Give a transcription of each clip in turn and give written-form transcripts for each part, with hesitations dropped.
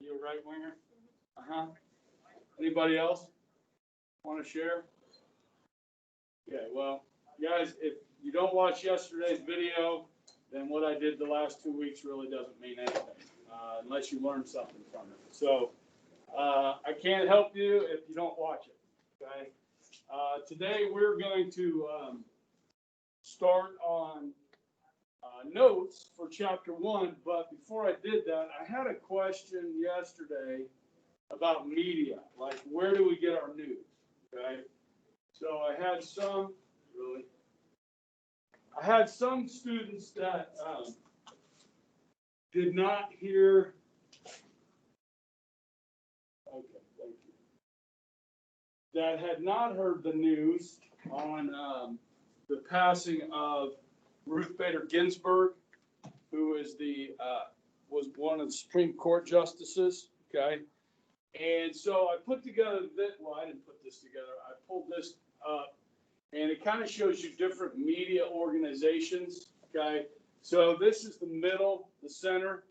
You a right winger? Anybody else want to share? Okay, well, guys, if you don't watch yesterday's video, then what I did the last 2 weeks really doesn't mean anything, unless you learn something from it. So I can't help you if you don't watch it, okay? Today we're going to start on notes for chapter 1, but before I did that, I had a question yesterday about media, like where do we get our news, okay? So I had some students that did not hear, okay, thank you, that had not heard the news on the passing of Ruth Bader Ginsburg, who is was one of the Supreme Court justices, okay? And so I put together I didn't put this together. I pulled this up, and it kind of shows you different media organizations, okay? So this is the middle, the center.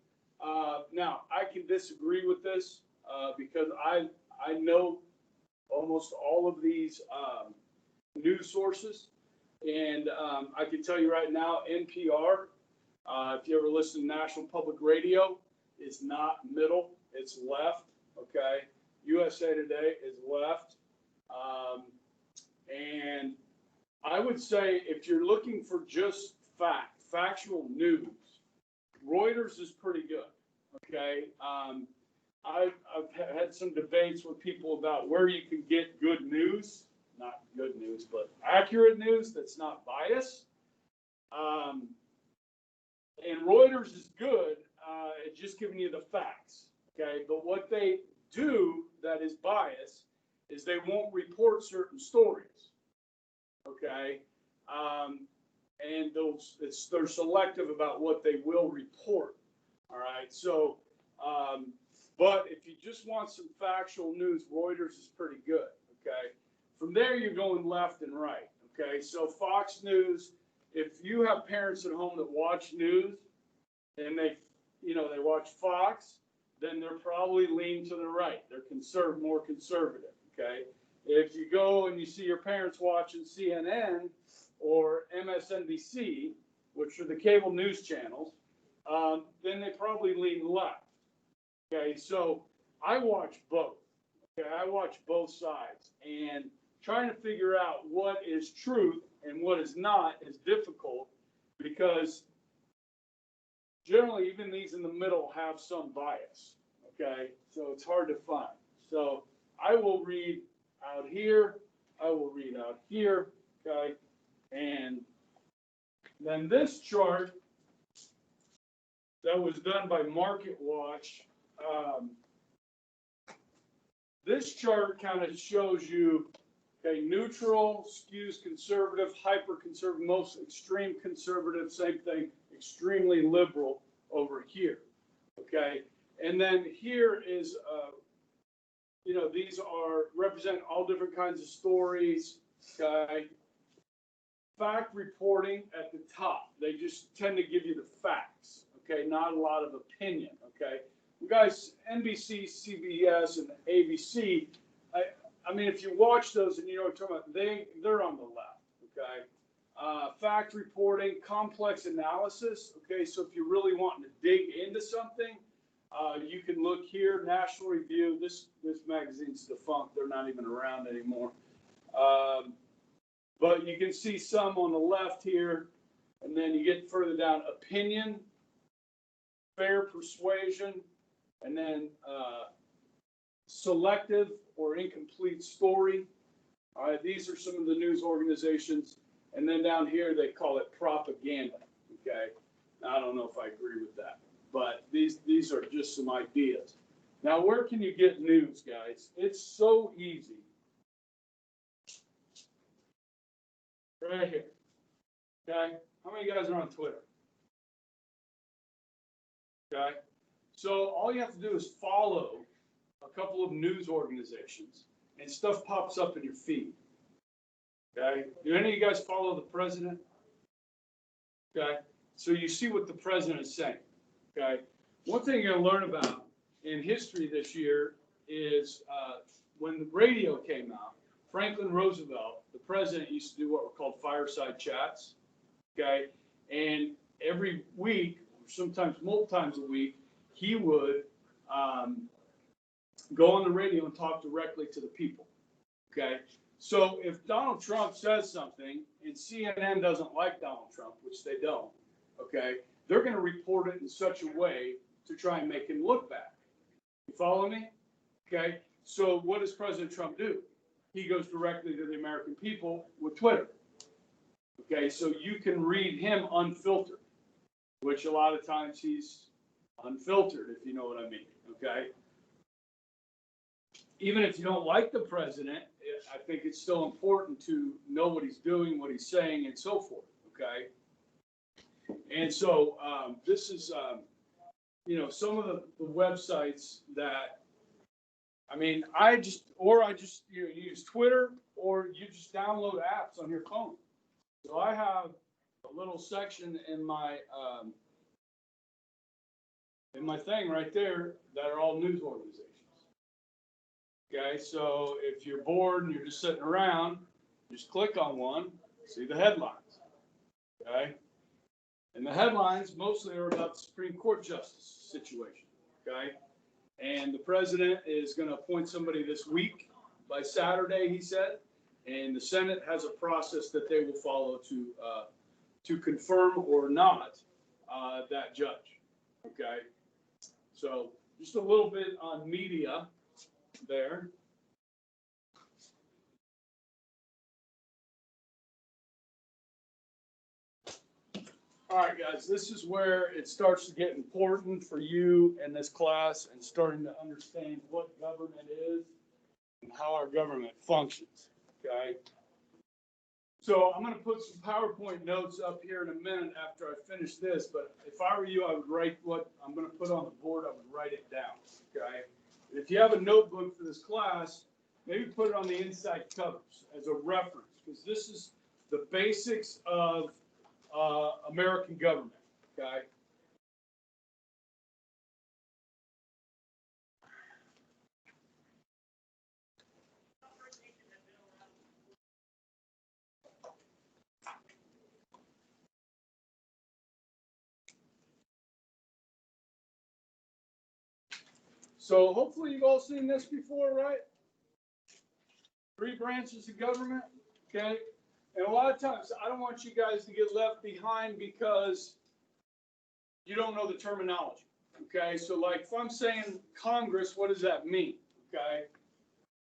Now, I can disagree with this because I know almost all of these news sources. And I can tell you right now, NPR, if you ever listen to National Public Radio, is not middle, it's left, okay? USA Today is left. And I would say if you're looking for just factual news, Reuters is pretty good, okay? I've had some debates with people about where you can get good news. Not good news, but accurate news that's not biased. And Reuters is good at just giving you the facts, okay? But what they do that is biased is they won't report certain stories, okay? And they're selective about what they will report, all right? So, but if you just want some factual news, Reuters is pretty good, okay? From there, you're going left and right, okay? So Fox News, if you have parents at home that watch news and they watch Fox, then they're probably lean to the right. They're more conservative, okay? If you go and you see your parents watching CNN or MSNBC, which are the cable news channels, then they probably lean left, okay? So I watch both, okay? I watch both sides, and trying to figure out what is truth and what is not is difficult because generally even these in the middle have some bias, okay? So it's hard to find. So I will read out here, I will read out here, okay? And then this chart that was done by Market Watch, this chart kind of shows you, okay, neutral, skews conservative, hyper conservative, most extreme conservative, same thing, extremely liberal over here, okay? And then here is, these represent all different kinds of stories, okay? Fact reporting at the top. They just tend to give you the facts, okay? Not a lot of opinion, okay? You guys, NBC, CBS, and ABC, I mean, if you watch those and you know what I'm talking about, they're on the left, okay? Fact reporting, complex analysis, okay? So if you're really wanting to dig into something, you can look here, National Review. This magazine's defunct. They're not even around anymore. But you can see some on the left here, and then you get further down, opinion, fair persuasion, and then selective or incomplete story. All right, these are some of the news organizations. And then down here, they call it propaganda, okay? Now, I don't know if I agree with that, but these are just some ideas. Now, where can you get news, guys? It's so easy. Right here, okay? How many guys are on Twitter? Okay, so all you have to do is follow a couple of news organizations and stuff pops up in your feed. Okay, do any of you guys follow the president? Okay, so you see what the president is saying. Okay, one thing you're going to learn about in history this year is when the radio came out, Franklin Roosevelt, the president, used to do what were called fireside chats, okay? And every week, or sometimes multiple times a week, he would go on the radio and talk directly to the people, okay? So if Donald Trump says something and CNN doesn't like Donald Trump, which they don't, okay, they're going to report it in such a way to try and make him look bad. You follow me? Okay. So what does President Trump do? He goes directly to the American people with Twitter. Okay. So you can read him unfiltered, which a lot of times he's unfiltered, if you know what I mean. Okay. Even if you don't like the president, I think it's still important to know what he's doing, what he's saying, and so forth. Okay. And so this is, you know, some of the websites that, I mean, I just you use Twitter, or you just download apps on your phone. So I have a little section in my thing right there that are all news organizations. Okay, so if you're bored and you're just sitting around, just click on one, see the headlines. Okay, and the headlines mostly are about the Supreme Court justice situation. Okay. And the president is going to appoint somebody this week by Saturday, he said, and the Senate has a process that they will follow to confirm or not that judge. Okay, so just a little bit on media there. All right, guys, this is where it starts to get important for you in this class and starting to understand what government is and how our government functions, okay? So I'm going to put some PowerPoint notes up here in a minute after I finish this, but if I were you, I would write what I'm going to put on the board. I would write it down, okay? And if you have a notebook for this class, maybe put it on the inside covers as a reference, because this is the basics of American government, okay? So hopefully you've all seen this before, right? 3 branches of government, okay? And a lot of times I don't want you guys to get left behind because you don't know the terminology, okay? So like if I'm saying Congress, what does that mean, okay?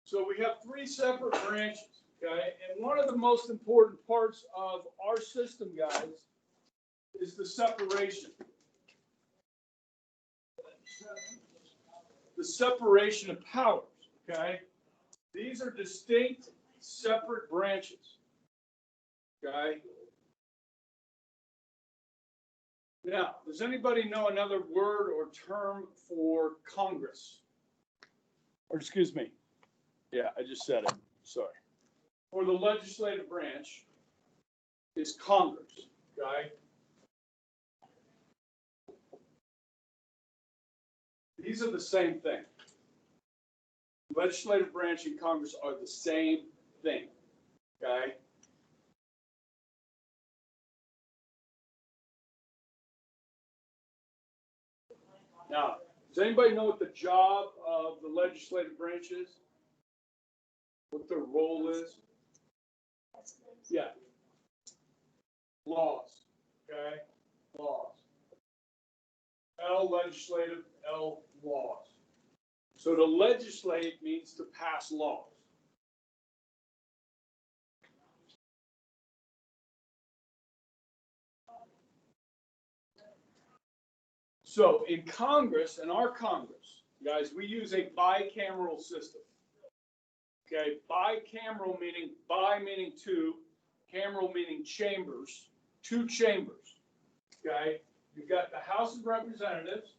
So we have 3 separate branches, okay? And one of the most important parts of our system, guys, is the separation. The separation of powers, okay? These are distinct, separate branches, okay? Now, does anybody know another word or term for Congress? Or excuse me. Yeah, I just said it. Sorry. For the legislative branch is Congress, okay? These are the same thing. Legislative branch and Congress are the same thing, okay? Now, does anybody know what the job of the legislative branch is? What their role is? Yeah. Laws, okay? Laws. L, legislative, L, laws. So to legislate means to pass laws. So in Congress, in our Congress, guys, we use a bicameral system. Okay, bicameral meaning bi meaning 2, cameral meaning chambers, 2 chambers. Okay, you've got the House of Representatives.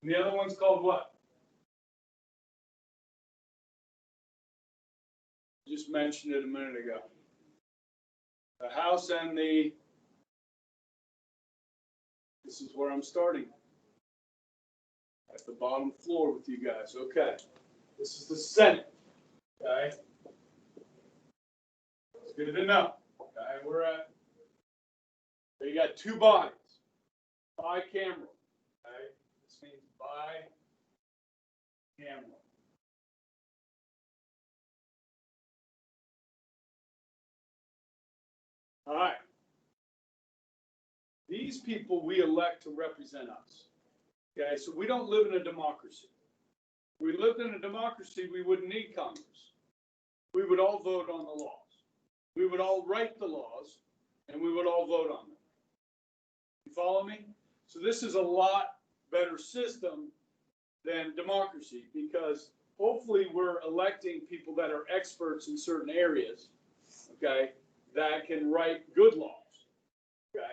And the other one's called what? Just mentioned it a minute ago. The House and the, this is where I'm starting. At the bottom floor with you guys. Okay. This is the Senate. Okay. It's good to know. Okay. We're at, so you got two bodies. Bicameral. Okay. This means bicameral. All right. These people we elect to represent us. Okay, so we don't live in a democracy. If we lived in a democracy, we wouldn't need Congress. We would all vote on the laws. We would all write the laws, and we would all vote on them. You follow me? So this is a lot better system than democracy, because hopefully we're electing people that are experts in certain areas, okay, that can write good laws. Okay.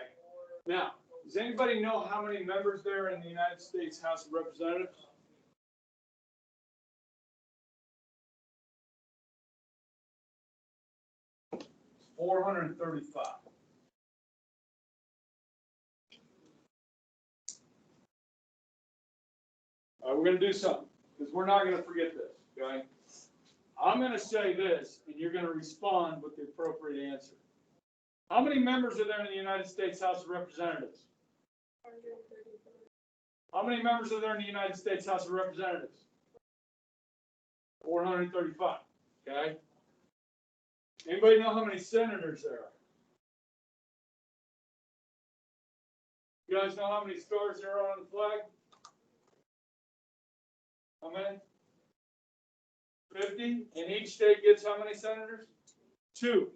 Now, does anybody know how many members there are in the United States House of Representatives? It's 435. All right, we're going to do something, because we're not going to forget this, okay? I'm going to say this, and you're going to respond with the appropriate answer. How many members are there in the United States House of Representatives? 135. How many members are there in the United States House of Representatives? 435. Okay. Anybody know how many senators there are? You guys know how many stars there are on the flag? How many? 50. And each state gets how many senators? 2.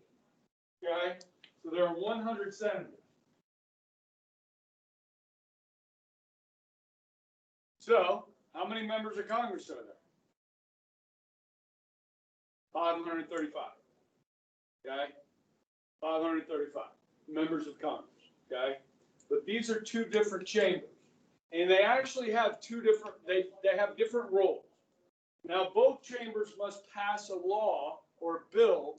Okay. So there are 100 senators. So, how many members of Congress are there? 535. Okay? 535 members of Congress. Okay? But these are two different chambers. And they actually have two different, they have different roles. Now, both chambers must pass a law or a bill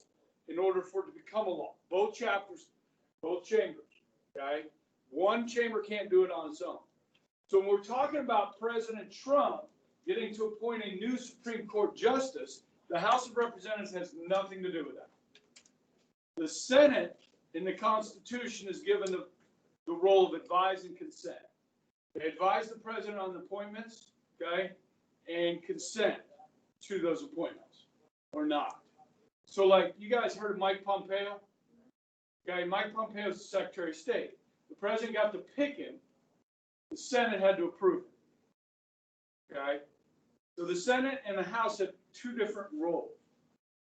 in order for it to become a law. Both chambers. Okay? One chamber can't do it on its own. So when we're talking about President Trump getting to appoint a new Supreme Court justice, the House of Representatives has nothing to do with that. The Senate in the Constitution is given the role of advise and consent. They advise the president on the appointments, okay, and consent to those appointments or not. So like you guys heard of Mike Pompeo? Okay, Mike Pompeo is the Secretary of State. The president got to pick him. The Senate had to approve it. Okay? So the Senate and the House have two different roles.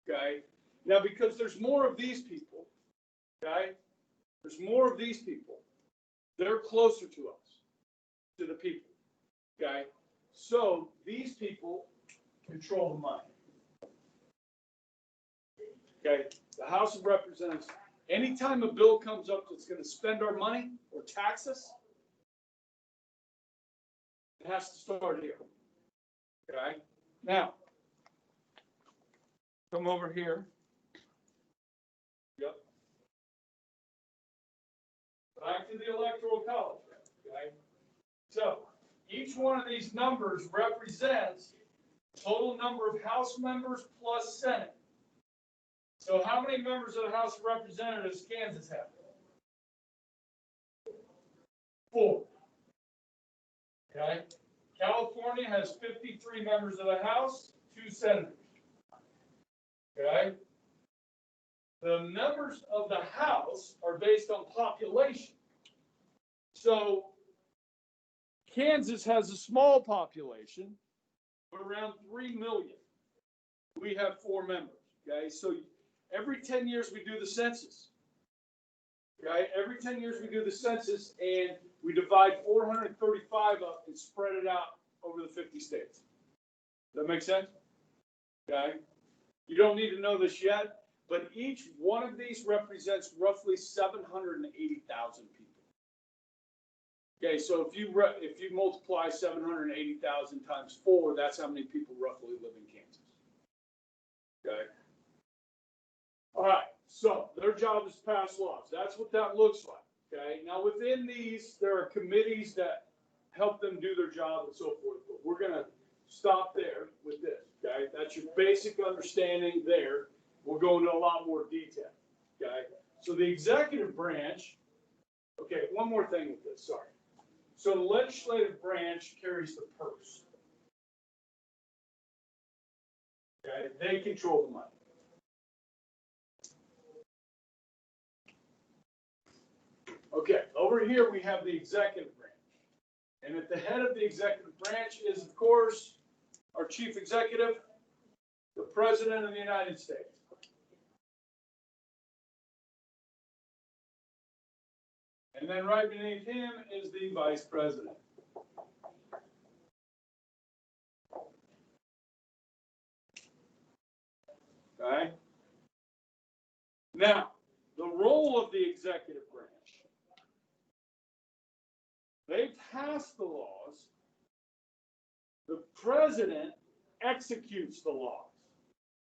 Okay? Now, because there's more of these people, okay? There's more of these people. They're closer to us, to the people. Okay? So these people control the money. Okay? The House of Representatives, anytime a bill comes up that's going to spend our money or tax us, it has to start here. Okay? Now, come over here. Yep. Back to the Electoral College. Okay? So, each one of these numbers represents the total number of House members plus Senate. So, how many members of the House of Representatives Kansas have? 4. Okay? California has 53 members of the House, 2 senators. Okay? The members of the House are based on population. So, Kansas has a small population, but around 3 million. We have 4 members. Okay? So, every 10 years we do the census. Okay? Every 10 years we do the census, and we divide 435 up and spread it out over the 50 states. Does that make sense? Okay. You don't need to know this yet, but each one of these represents roughly 780,000 people. Okay, so if you multiply 780,000 times 4, that's how many people roughly live in Kansas. Okay. job is to pass laws. That's what that looks like. Okay. Now within these, there are committees that help them do their job and so forth. But we're gonna stop there with this. Okay. That's your basic understanding there. We'll go into a lot more detail. Okay. So the executive branch. Okay. One more thing with this. Sorry. So the legislative branch carries the purse. Okay. They control the money. Okay, over here we have the executive branch. And at the head of the executive branch is, of course, our chief executive, the President of the United States. And then right beneath him is the Vice President. Okay? Now, the role of the executive branch. They pass the laws. The president executes the laws.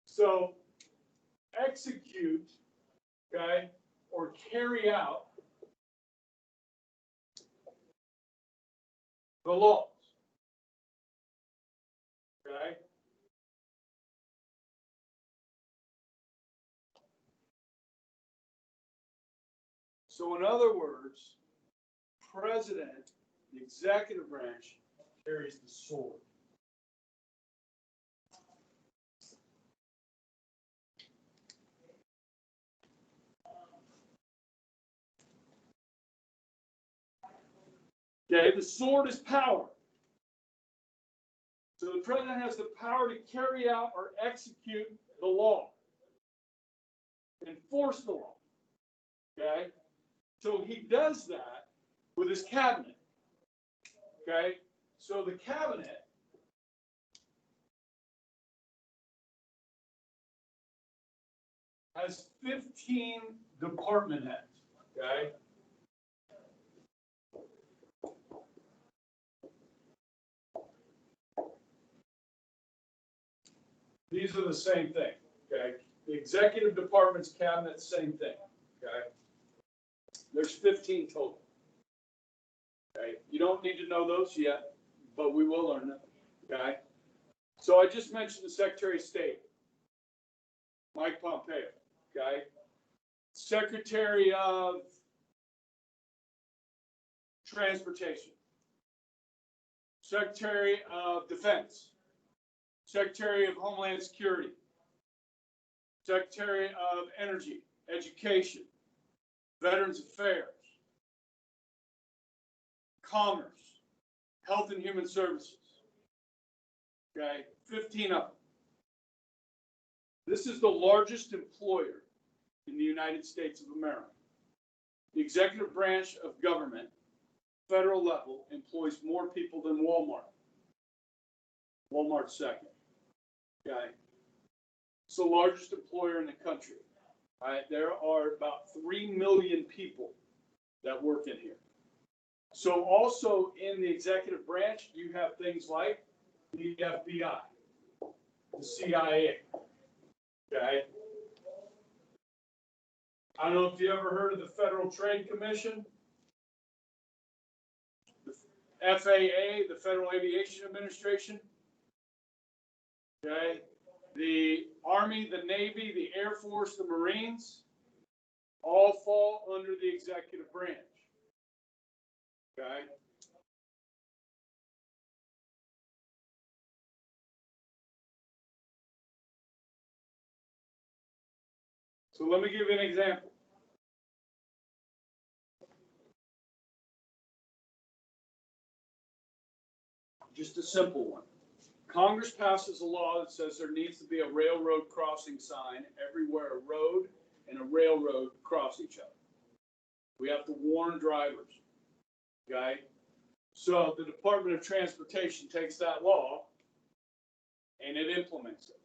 So, execute, okay, or carry out the laws. Okay? So, in other words, president, the executive branch, carries the sword. Okay, the sword is power. So the president has the power to carry out or execute the law, enforce the law. Okay, so he does that with his cabinet. Okay, so the cabinet has 15 department heads. Okay. These are the same thing. Okay. The executive department's cabinet, same thing. Okay. There's 15 total. Okay. You don't need to know those yet, but we will learn them. Okay. So I just mentioned the Secretary of State, Mike Pompeo. Okay. Secretary of Transportation, Secretary of Defense, Secretary of Homeland Security, Secretary of Energy, Education, Veterans Affairs, Commerce, Health and Human Services. Okay, 15 of them. This is the largest employer in the United States of America. The executive branch of government, federal level, employs more people than Walmart. Walmart's second. Okay. It's the largest employer in the country. All right. There are about 3 million people that work in here. So also in the executive branch, you have things like the FBI, the CIA. Okay. I don't know if you ever heard of the Federal Trade Commission, the FAA, the Federal Aviation Administration. Okay. The Army, the Navy, the Air Force, the Marines, all fall under the executive branch. Okay. So let me give you an example. Just a simple one. Congress passes a law that says there needs to be a railroad crossing sign everywhere a road and a railroad cross each other. We have to warn drivers. Okay? So the Department of Transportation takes that law and it implements it.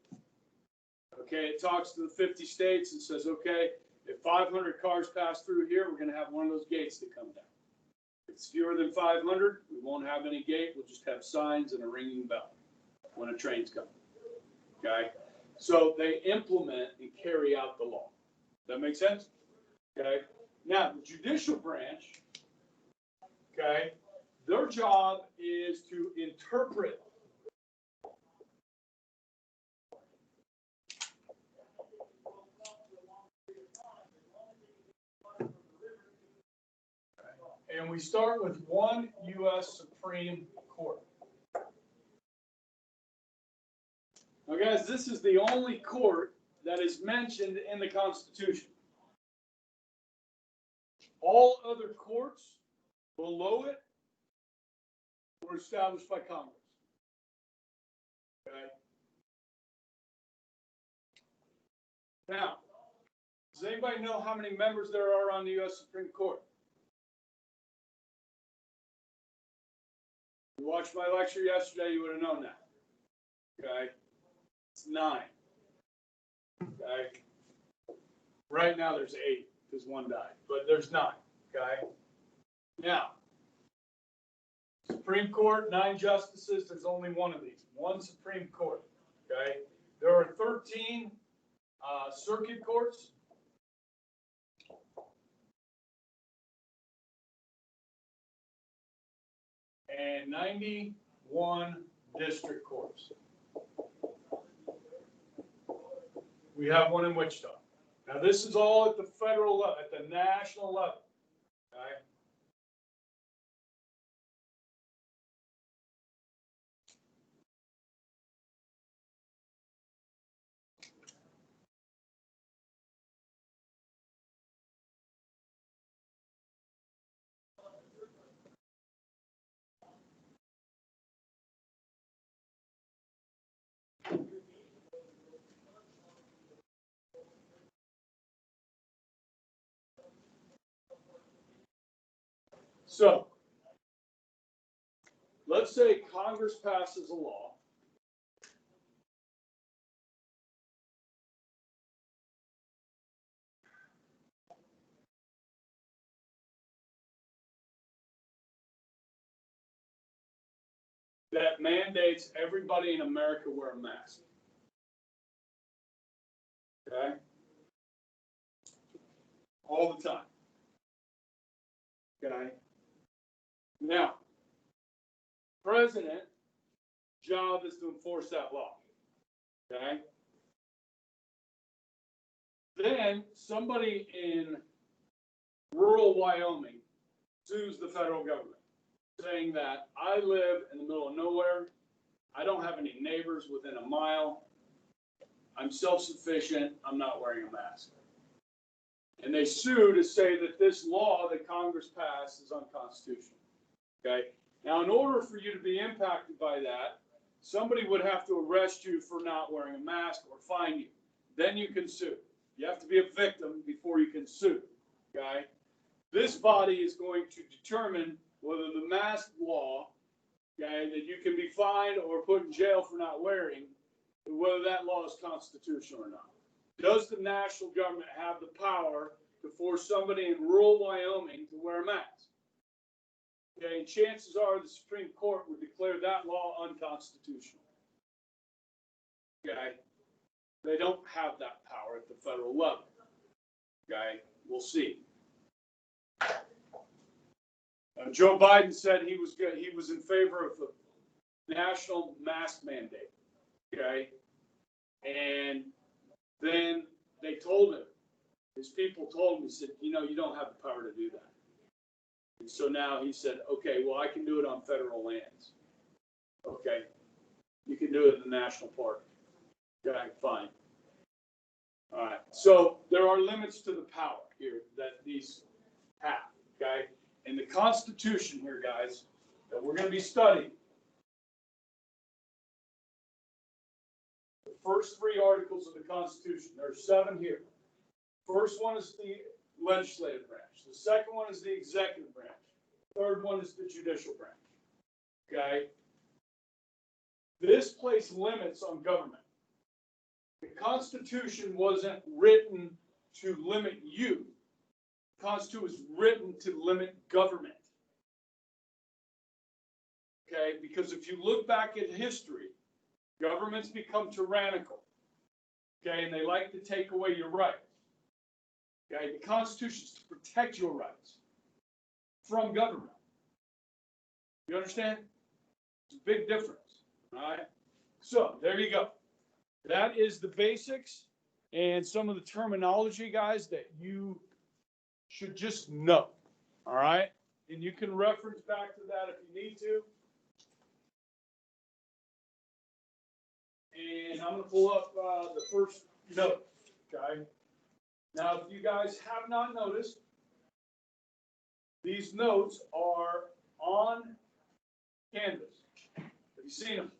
Okay, it talks to the 50 states and says, okay, if 500 cars pass through here, we're going to have one of those gates that come down. If it's fewer than 500, we won't have any gate. We'll just have signs and a ringing bell when a train's coming. Okay, so they implement and carry out the law. Does that make sense? Okay, now the judicial branch, okay, their job is to interpret and we start with one U.S. Supreme Court. Now, guys, this is the only court that is mentioned in the Constitution. All other courts below it were established by Congress. Okay. Now, does anybody know how many members there are on the U.S. Supreme Court? You watched my lecture yesterday, you would have known that. Okay. It's 9. Okay. Right now there's 8 because 1 died, but there's 9. Okay. Now, Supreme Court, 9 justices. There's only one of these. One Supreme Court. Okay. There are 13 circuit courts. And 91 district courts. We have one in Wichita. Now, this is all at the federal level, at the national level. Okay. So, let's say Congress passes a law that mandates everybody in America wear a mask. Okay? All the time. Okay? Now, president's job is to enforce that law. Okay? Then somebody in rural Wyoming sues the federal government, saying that I live in the middle of nowhere, I don't have any neighbors within a mile, I'm self-sufficient, I'm not wearing a mask. And they sue to say that this law that Congress passed is unconstitutional. Okay? Now, in order for you to be impacted by that, somebody would have to arrest you for not wearing a mask or fine you. Then you can sue. You have to be a victim before you can sue. Okay? This body is going to determine whether the mask law, okay, that you can be fined or put in jail for not wearing, whether that law is constitutional or not. Does the national government have the power to force somebody in rural Wyoming to wear a mask? Okay, and chances are the Supreme Court would declare that law unconstitutional. Okay, they don't have that power at the federal level. Okay, we'll see. Joe Biden said he was good. He was in favor of the national mask mandate. Okay, and then they told him, his people told him, he said, you know, you don't have the power to do that. And so now he said, okay, well, I can do it on federal lands. Okay, you can do it in the national park. Okay, fine. All right, so there are limits to the power here that these have, okay? And the Constitution here, guys, that we're going to be studying, the first 3 articles of the Constitution, there are 7 here. First one is the legislative branch. The second one is the executive branch. Third one is the judicial branch. Okay? This places limits on government. The Constitution wasn't written to limit you. The Constitution was written to limit government. Okay? Because if you look back at history, governments become tyrannical. Okay? And they like to take away your rights. Okay, the Constitution is to protect your rights from government. You understand? It's a big difference. All right. So there you go. That is the basics and some of the terminology, guys, that you should just know. All right. And you can reference back to that if you need to. And I'm going to pull up the first note. Okay. Now, if you guys have not noticed, these notes are on canvas. Have you seen them?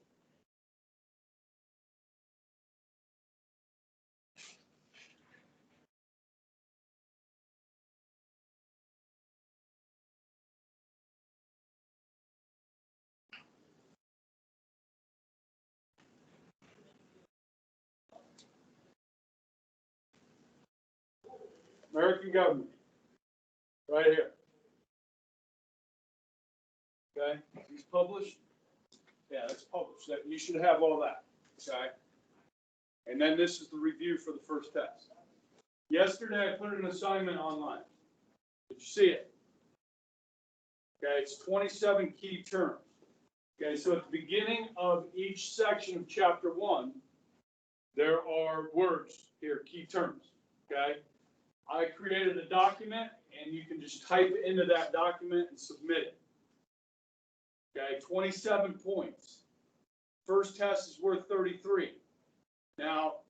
American government, right here. Okay, he's published. Yeah, that's published. That you should have all that. Okay, and then this is the review for the first test. Yesterday, I put an assignment online. Did you see it? Okay, it's 27 key terms. Okay, so at the beginning of each section of chapter 1, there are words here, key terms. Okay, I created a document, and you can just type into that document and submit it. Okay, 27 points. First test is worth 33. Now,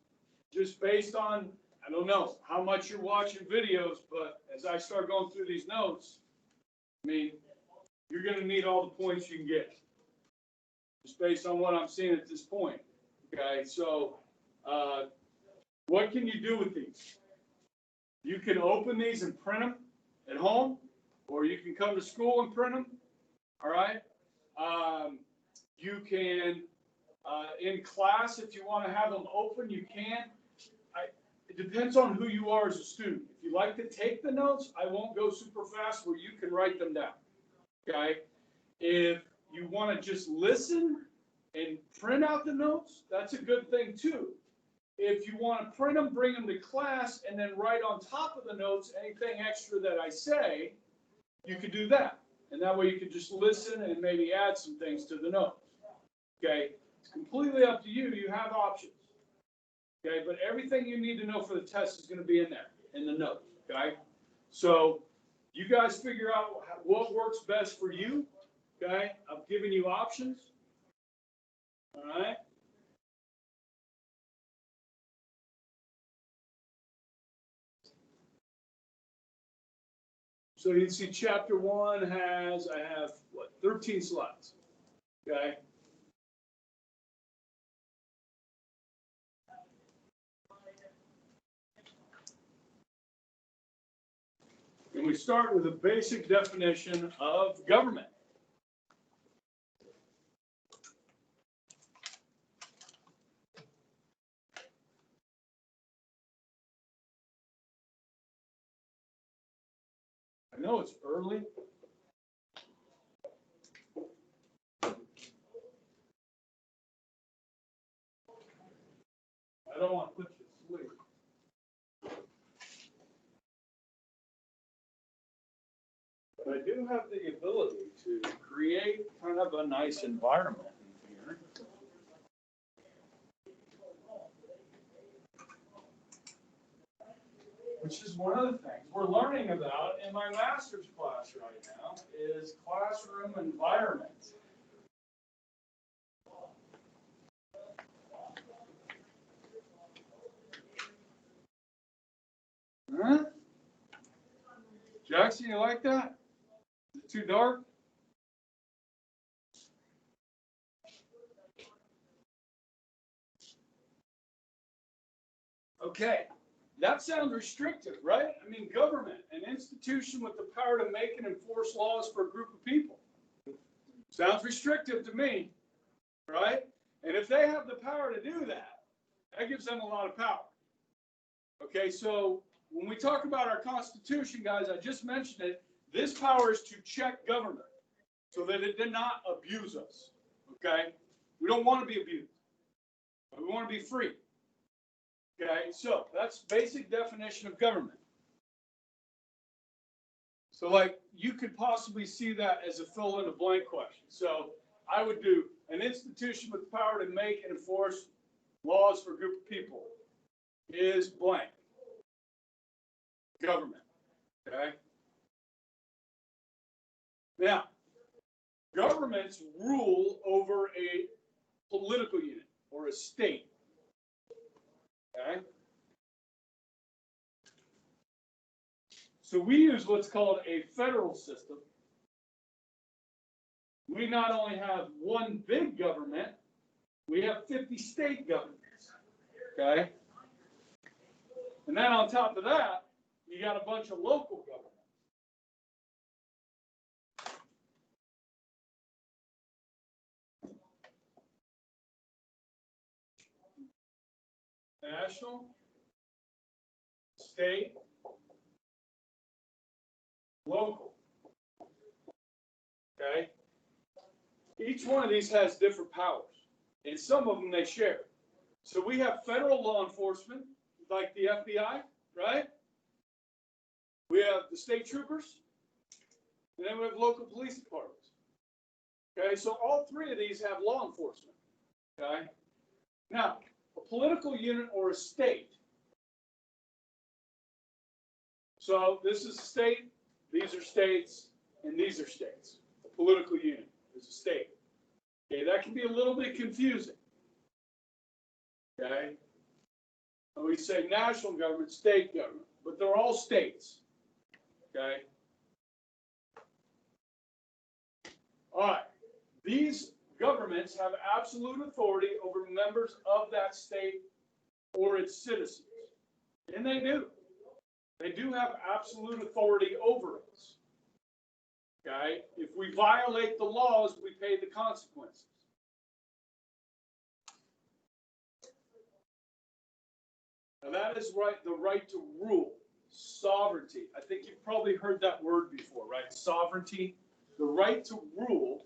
just based on, I don't know how much you're watching videos, but as I start going through these notes, I mean, you're going to need all the points you can get. Just based on what I'm seeing at this point. Okay, so what can you do with these? You can open these and print them at home, or you can come to school and print them. All right. You can, in class, if you want to have them open, you can. It depends on who you are as a student. If you like to take the notes, I won't go super fast where you can write them down. Okay. If you want to just listen and print out the notes, that's a good thing too. If you want to print them, bring them to class, and then write on top of the notes anything extra that I say, you could do that. And that way you can just listen and maybe add some things to the notes. Okay, it's completely up to you. You have options. Okay, but everything you need to know for the test is going to be in there, in the notes. Okay, so you guys figure out what works best for you. Okay, I've given you options. All right. So you can see chapter 1 has, I have what, 13 slides. Okay. And we start with a basic definition of government. I know it's early. I don't want to put you to sleep. But I do have the ability to create kind of a nice environment in here. Which is one of the things we're learning about in my master's class right now is classroom environment. Huh? Jackson, you like that? Is it too dark? Okay, that sounds restrictive, right? I mean, government, an institution with the power to make and enforce laws for a group of people. Sounds restrictive to me, right? And if they have the power to do that, that gives them a lot of power. Okay, so when we talk about our Constitution, guys, I just mentioned it, this power is to check government so that it did not abuse us. Okay, we don't want to be abused. We want to be free. Okay, so that's basic definition of government. So like you could possibly see that as a fill in the blank question. So I would do an institution with the power to make and enforce laws for a group of people is blank. Government. Okay. Now, governments rule over a political unit or a state. Okay. So we use what's called a federal system. We not only have one big government, we have 50 state governments. Okay. And then on top of that, you got a bunch of local governments. National, state, local. Okay? Each one of these has different powers, and some of them they share. So we have federal law enforcement, like the FBI, right? We have the state troopers, and then we have local police departments. Okay, so all three of these have law enforcement. Okay? Now, a political unit or a state. So this is a state, these are states, and these are states. A political unit is a state. Okay, that can be a little bit confusing. Okay? And we say national government, state government, but they're all states. Okay? All right. These governments have absolute authority over members of that state or its citizens. And they do. They do have absolute authority over us. Okay? If we violate the laws, we pay the consequences. Now that is right, the right to rule, sovereignty. I think you've probably heard that word before, right? Sovereignty, the right to rule.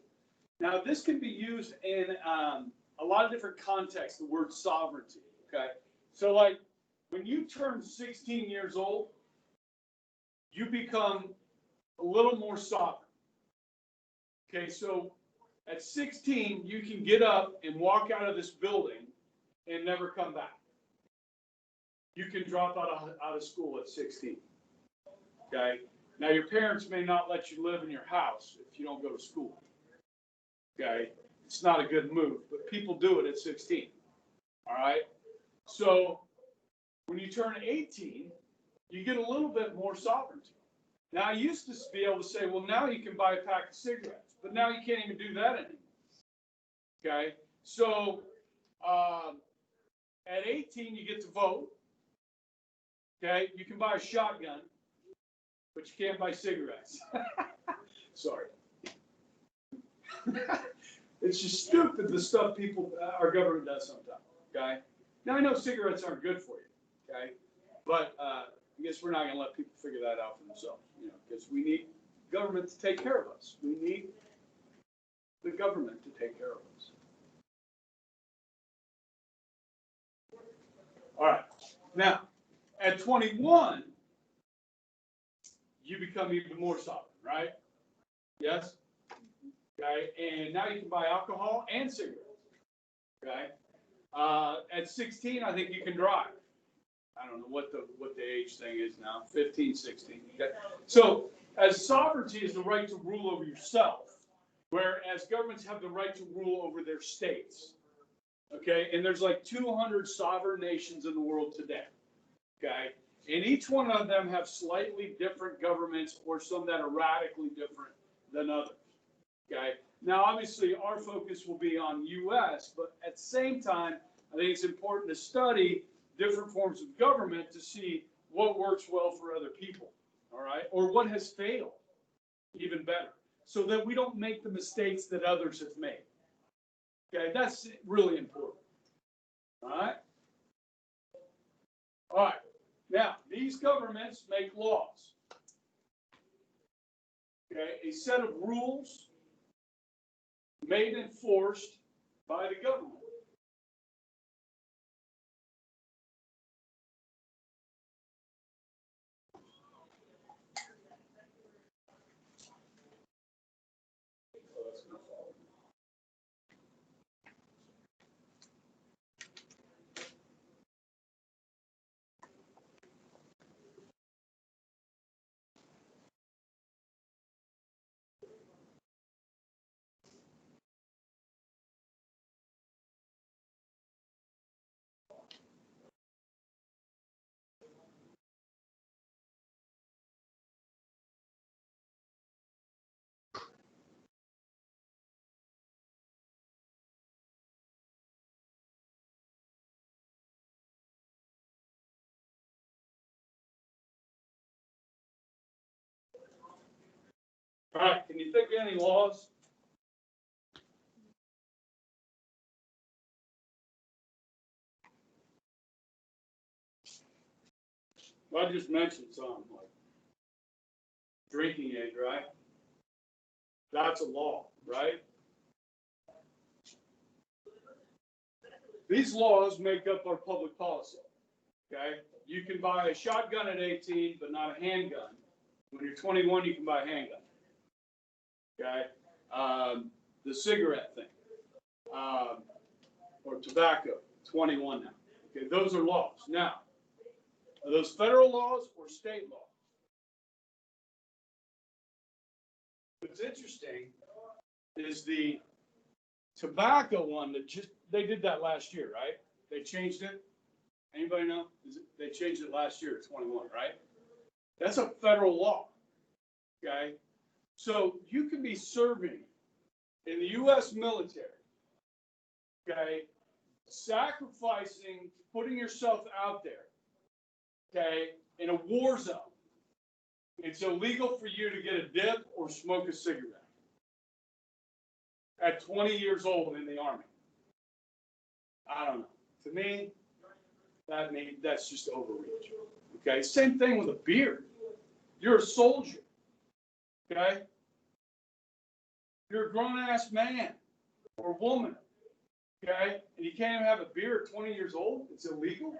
Now this can be used in a lot of different contexts, the word sovereignty, okay? So like when you turn 16 years old, you become a little more sovereign. Okay, so at 16, you can get up and walk out of this building and never come back. You can drop out of school at 16. Okay, now your parents may not let you live in your house if you don't go to school. Okay, it's not a good move, but people do it at 16. All right, so when you turn 18, you get a little bit more sovereignty. Now, I used to be able to say, well, now you can buy a pack of cigarettes, but now you can't even do that anymore. Okay, so at 18, you get to vote. Okay, you can buy a shotgun, but you can't buy cigarettes. Sorry. It's just stupid, the stuff our government does sometimes. Okay, now I know cigarettes aren't good for you. Okay, but I guess we're not going to let people figure that out for themselves, because we need government to take care of us. We need the government to take care of us. All right. Now, at 21, you become even more sovereign, right? Yes? Okay. And now you can buy alcohol and cigarettes. Okay. At 16, I think you can drive. I don't know what the age thing is now, 15, 16. Okay. So as sovereignty is the right to rule over yourself, whereas governments have the right to rule over their states. Okay, and there's like 200 sovereign nations in the world today. Okay, and each one of them have slightly different governments, or some that are radically different than others. Okay, now obviously our focus will be on U.S., but at the same time, I think it's important to study different forms of government to see what works well for other people, all right? Or what has failed, even better, so that we don't make the mistakes that others have made. Okay, that's really important, all right? All right, now, these governments make laws, okay? A set of rules made and enforced by the government. All right, can you think of any laws? Well, I just mentioned some, like drinking age, right? That's a law, right? These laws make up our public policy, okay? You can buy a shotgun at 18, but not a handgun. When you're 21, you can buy a handgun, okay? The cigarette thing, or tobacco, 21 now. Okay, those are laws. Now, are those federal laws or state laws? What's interesting is the tobacco one that they did that last year, right? They changed it. Anybody know? They changed it last year to 21, right? That's a federal law, okay? So you can be serving in the U.S. military, okay, sacrificing, putting yourself out there, okay, in a war zone. It's illegal for you to get a dip or smoke a cigarette at 20 years old in the Army. I don't know. To me, that's just overreach. Okay, same thing with a beard. You're a soldier. Okay, you're a grown-ass man or woman. Okay, and you can't even have a beer at 20 years old. It's illegal.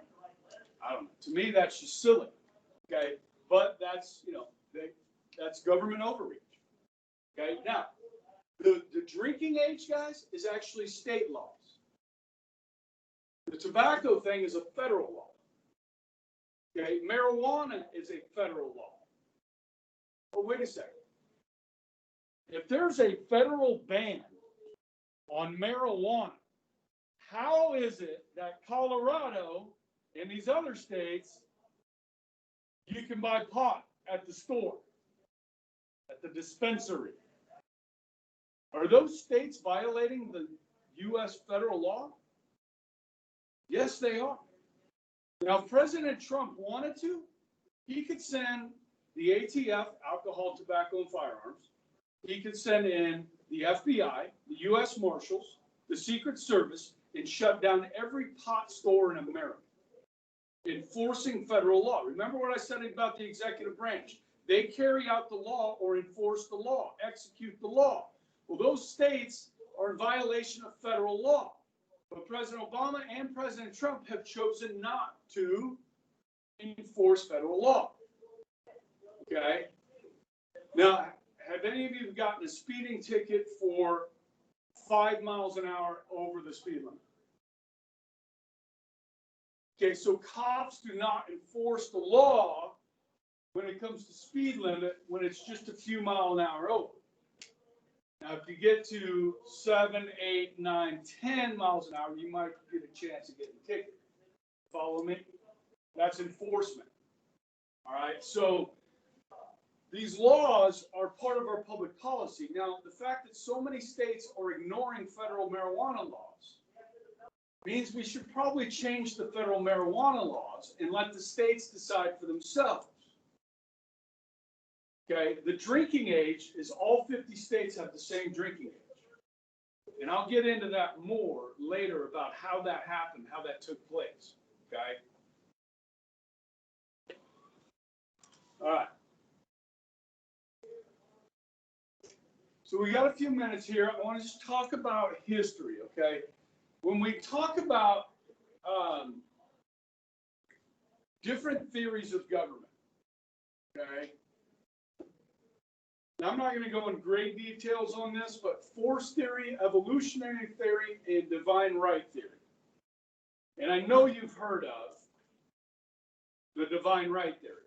I don't know. To me, that's just silly. Okay, but that's that's government overreach. Okay, now the drinking age, guys, is actually state laws. The tobacco thing is a federal law. Okay, marijuana is a federal law. Oh, wait a second. If there's a federal ban on marijuana, how is it that Colorado and these other states, you can buy pot at the store, at the dispensary? Are those states violating the U.S. federal law? Yes, they are. Now, if President Trump wanted to, he could send the ATF, alcohol, tobacco, and firearms. He could send in the FBI, the U.S. Marshals, the Secret Service, and shut down every pot store in America, enforcing federal law. Remember what I said about the executive branch? They carry out the law or enforce the law, execute the law. Well, those states are in violation of federal law. But President Obama and President Trump have chosen not to enforce federal law. Okay? Now, have any of you gotten a speeding ticket for 5 miles an hour over the speed limit? Okay, so cops do not enforce the law when it comes to speed limit when it's just a few miles an hour over. Now, if you get to 7, 8, 9, 10 miles an hour, you might get a chance of getting a ticket. Follow me? That's enforcement. All right, so these laws are part of our public policy. Now, the fact that so many states are ignoring federal marijuana laws means we should probably change the federal marijuana laws and let the states decide for themselves. Okay, the drinking age is all 50 states have the same drinking age. And I'll get into that more later about how that happened, how that took place. Okay? All right. So we got a few minutes here. I want to just talk about history, okay? When we talk about different theories of government, okay? Now, I'm not going to go in great details on this, but force theory, evolutionary theory, and divine right theory. And I know you've heard of the divine right theory,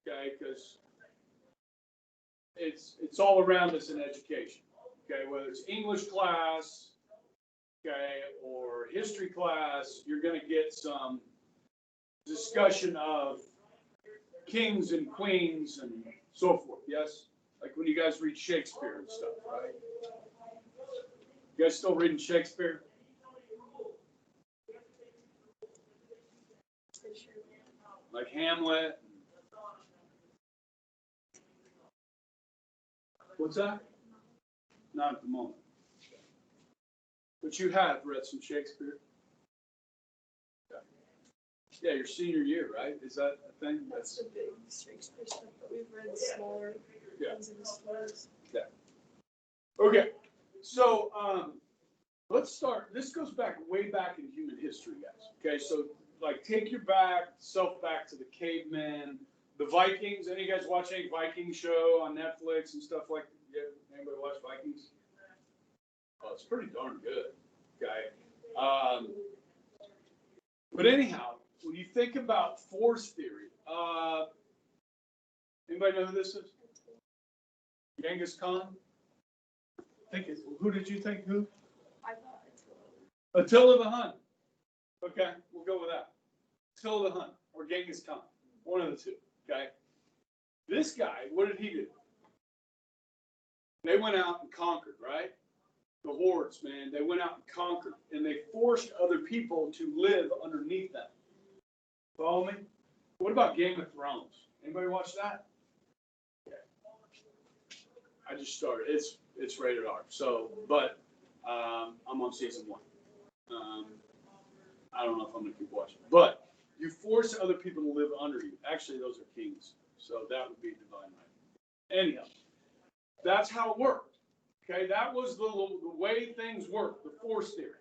okay? Because it's all around us in education, okay? Whether it's English class, okay, or history class, you're going to get some discussion of kings and queens and so forth, yes? Like when you guys read Shakespeare and stuff, right? You guys still reading Shakespeare? Like Hamlet? What's that? Not at the moment. But you have read some Shakespeare? Yeah, your senior year, right? Is that a thing? That's the big Shakespeare stuff, but we've read smaller things in the stories. Yeah. Okay. So let's start. This goes way back in human history, guys. Okay, so like take yourself back to the cavemen, the Vikings. Any of you guys watch any Viking show on Netflix and stuff like that? Yeah, anybody watch Vikings? Oh, it's pretty darn good. Okay. But anyhow, when you think about force theory, anybody know who this is? Genghis Khan? Who did you think who? I thought Attila the Hun. Okay, we'll go with that. Attila the Hun or Genghis Khan. One of the two. Okay. This guy, what did he do? They went out and conquered, right? The hordes, man. They went out and conquered, and they forced other people to live underneath them. Follow me? What about Game of Thrones? Anybody watch that? Okay. I just started. It's rated R. So, but I'm on season 1. I don't know if I'm gonna keep watching, but you force other people to live under you. Actually, those are kings, so that would be divine right. Anyhow, that's how it worked. Okay, that was the way things worked, the force theory.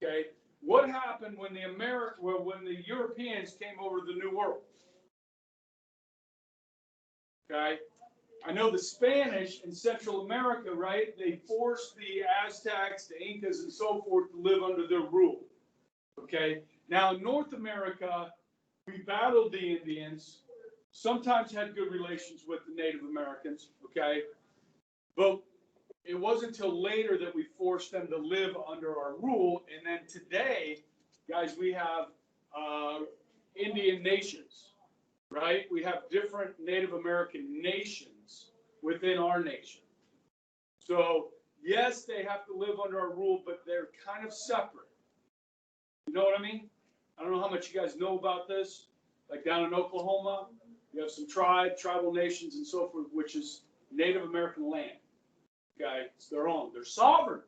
Okay, what happened when the Europeans came over to the New World? Okay, I know the Spanish in Central America, right? They forced the Aztecs, the Incas, and so forth to live under their rule. Okay, now in North America, we battled the Indians, sometimes had good relations with the Native Americans. Okay, but it wasn't until later that we forced them to live under our rule. And then today, guys, we have Indian nations, right? We have different Native American nations within our nation. So, yes, they have to live under our rule, but they're kind of separate. You know what I mean? I don't know how much you guys know about this. Like down in Oklahoma, you have some tribal nations and so forth, which is Native American land. Okay, it's their own. They're sovereign.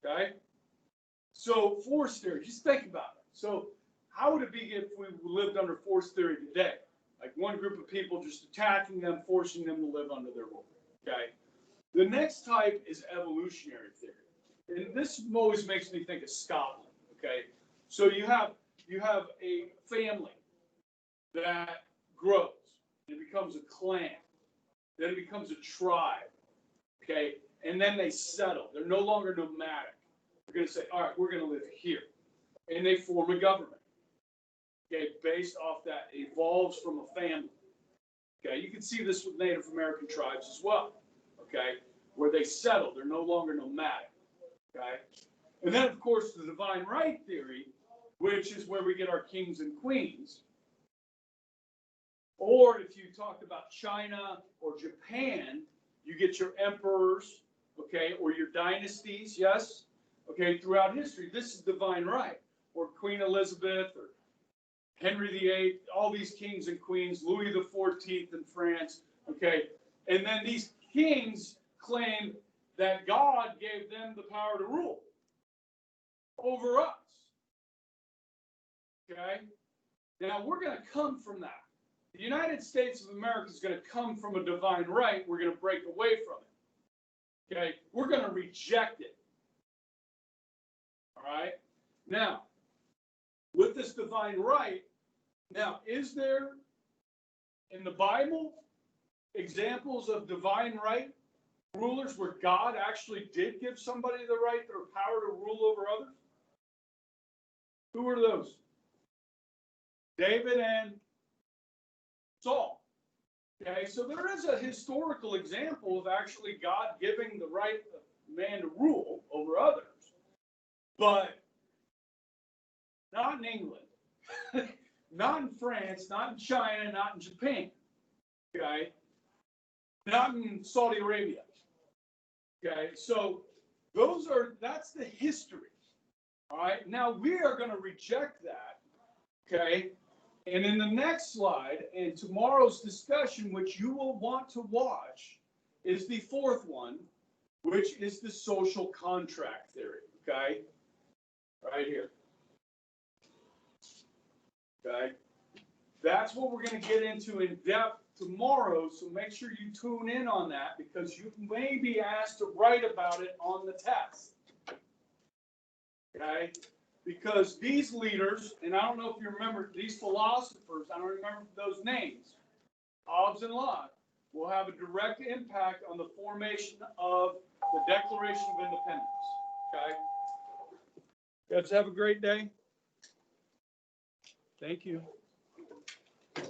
Okay, so force theory. Just think about it. So, how would it be if we lived under force theory today? Like one group of people just attacking them, forcing them to live under their rule. Okay. The next type is evolutionary theory, and this always makes me think of Scotland. Okay, so you have a family that grows, and it becomes a clan, then it becomes a tribe. Okay, and then they settle. They're no longer nomadic. They're going to say, all right, we're going to live here. And they form a government. Okay, based off that, evolves from a family. Okay, you can see this with Native American tribes as well. Okay, where they settle. They're no longer nomadic. Okay, and then, of course, the divine right theory, which is where we get our kings and queens. Or if you talk about China or Japan, you get your emperors, okay, or your dynasties, yes, okay, throughout history. This is divine right, or Queen Elizabeth, or Henry VIII, all these kings and queens, Louis XIV in France, okay, and then these kings claim that God gave them the power to rule over us, okay. Now we're going to come from that. The United States of America is going to come from a divine right. We're going to break away from it. Okay? We're going to reject it. All right? Now, with this divine right, now, is there in the Bible examples of divine right rulers where God actually did give somebody the right or power to rule over others? Who were those? David and Saul. Okay, so there is a historical example of actually God giving the right of man to rule over others, but not in England, not in France, not in China, not in Japan, okay, not in Saudi Arabia. Okay, so that's the history. All right, now we are going to reject that, okay. And in the next slide, and tomorrow's discussion, which you will want to watch, is the fourth one, which is the social contract theory, okay? Right here. Okay? That's what we're going to get into in depth tomorrow, so make sure you tune in on that because you may be asked to write about it on the test. Okay? Because these leaders, and I don't know if you remember, these philosophers, I don't remember those names, Hobbes and Locke, will have a direct impact on the formation of the Declaration of Independence. Okay? You guys have a great day. Thank you.